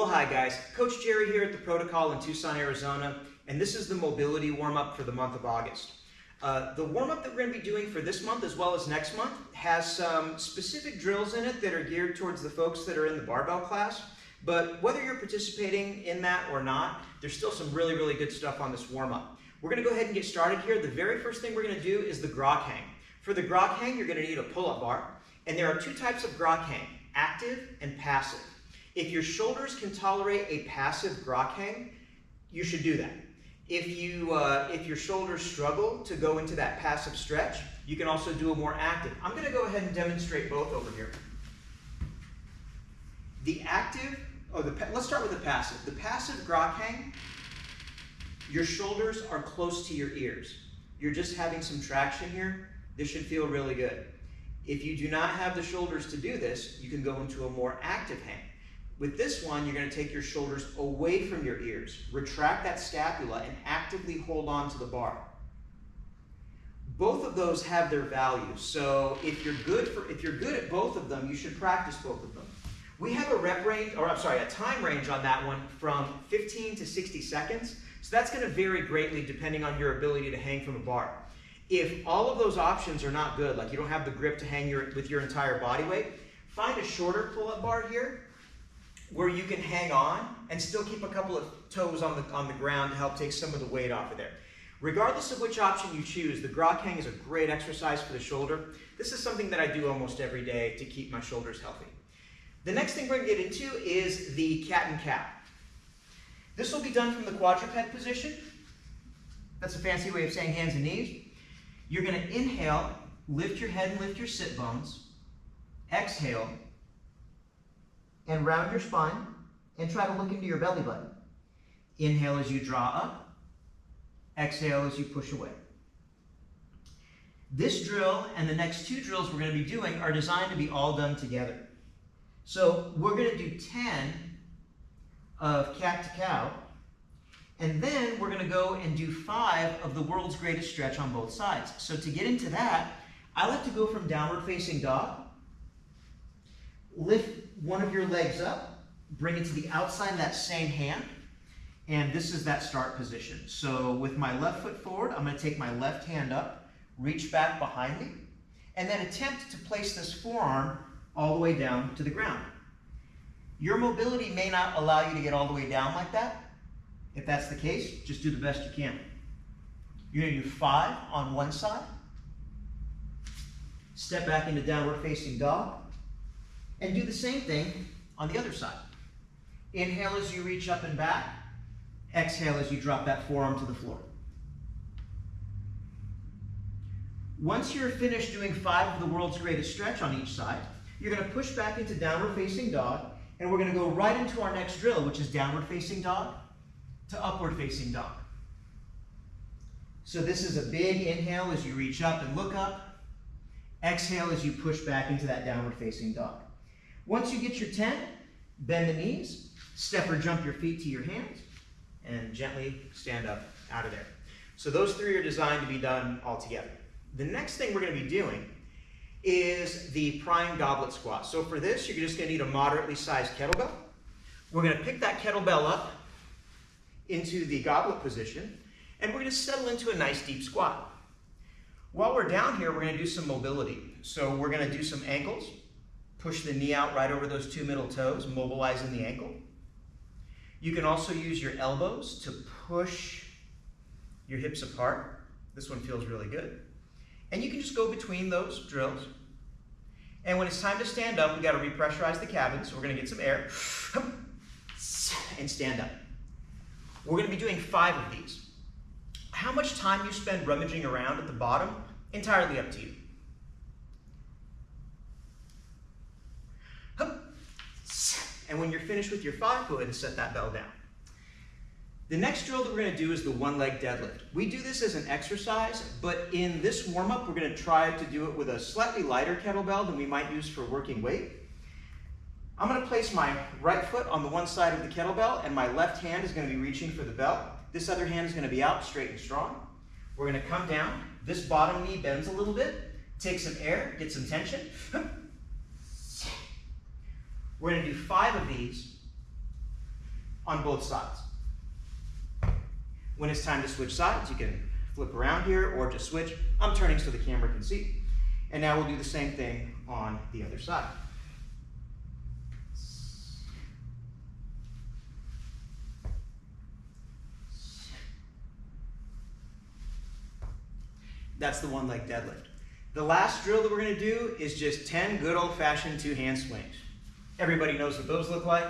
Well, hi guys, Coach Jerry here at the Protocol in Tucson, Arizona, and this is the mobility warm-up for the month of August. The warm-up that we're going to be doing for this month as well as next month has some specific drills in it that are geared towards the folks that are in the barbell class, but whether you're participating in that or not, there's still some really good stuff on this warm-up. We're going to go ahead and get started here. The very first thing we're going to do is the grok hang. For the grok hang, you're going to need a pull-up bar, and there are two types of grok hang, active and passive. If your shoulders can tolerate a passive grok hang, you should do that. If your shoulders struggle to go into that passive stretch, you can also do a more active. I'm going to go ahead and demonstrate both over here. The active, let's start with the passive. The passive grok hang, your shoulders are close to your ears. You're just having some traction here. This should feel really good. If you do not have the shoulders to do this, you can go into a more active hang. With this one, you're going to take your shoulders away from your ears, retract that scapula, and actively hold on to the bar. Both of those have their value, so if you're good at both of them, you should practice both of them. We have a time range on that one from 15 to 60 seconds, so that's going to vary greatly depending on your ability to hang from a bar. If all of those options are not good, like you don't have the grip to hang with your entire body weight, find a shorter pull-up bar here, where you can hang on and still keep a couple of toes on the ground to help take some of the weight off of there. Regardless of which option you choose, the grok hang is a great exercise for the shoulder. This is something that I do almost every day to keep my shoulders healthy. The next thing we're going to get into is the cat and cow. This will be done from the quadruped position. That's a fancy way of saying hands and knees. You're going to inhale, lift your head and lift your sit bones. Exhale, and round your spine, and try to look into your belly button. Inhale as you draw up, exhale as you push away. This drill and the next two drills we're going to be doing are designed to be all done together. So we're going to do 10 of cat to cow, and then we're going to go and do 5 of the world's greatest stretch on both sides. So to get into that, I like to go from downward facing dog, lift one of your legs up, bring it to the outside of that same hand, and this is that start position. So with my left foot forward, I'm going to take my left hand up, reach back behind me, and then attempt to place this forearm all the way down to the ground. Your mobility may not allow you to get all the way down like that. If that's the case, just do the best you can. You're going to do 5 on one side, step back into downward facing dog, and do the same thing on the other side. Inhale as you reach up and back. Exhale as you drop that forearm to the floor. Once you're finished doing 5 of the world's greatest stretch on each side, you're going to push back into downward facing dog, and we're going to go right into our next drill, which is downward facing dog to upward facing dog. So this is a big inhale as you reach up and look up. Exhale as you push back into that downward facing dog. Once you get your 10, bend the knees, step or jump your feet to your hands, and gently stand up out of there. So those 3 are designed to be done all together. The next thing we're going to be doing is the prime goblet squat. So for this, you're just going to need a moderately sized kettlebell. We're going to pick that kettlebell up into the goblet position, and we're going to settle into a nice deep squat. While we're down here, we're going to do some mobility. So we're going to do some ankles. Push the knee out right over those 2 middle toes, mobilizing the ankle. You can also use your elbows to push your hips apart. This one feels really good. And you can just go between those drills. And when it's time to stand up, we've got to repressurize the cabin, so we're going to get some air and stand up. We're going to be doing 5 of these. How much time you spend rummaging around at the bottom, entirely up to you. And when you're finished with your 5, go ahead and set that bell down. The next drill that we're going to do is the one-leg deadlift. We do this as an exercise, but in this warm-up, we're going to try to do it with a slightly lighter kettlebell than we might use for working weight. I'm going to place my right foot on the one side of the kettlebell, and my left hand is going to be reaching for the belt. This other hand is going to be out, straight and strong. We're going to come down. This bottom knee bends a little bit. Take some air, get some tension. We're going to do 5 of these. on both sides. When it's time to switch sides, you can flip around here or just switch. I'm turning so the camera can see. And now we'll do the same thing on the other side. That's the one leg deadlift. The last drill that we're going to do is just 10 good old-fashioned two-hand swings. Everybody knows what those look like.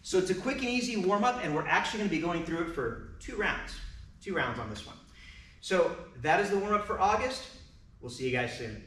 So it's a quick and easy warm-up, and we're actually going to be going through it for 2 rounds. 2 rounds on this one. So that is the warm-up for August. We'll see you guys soon.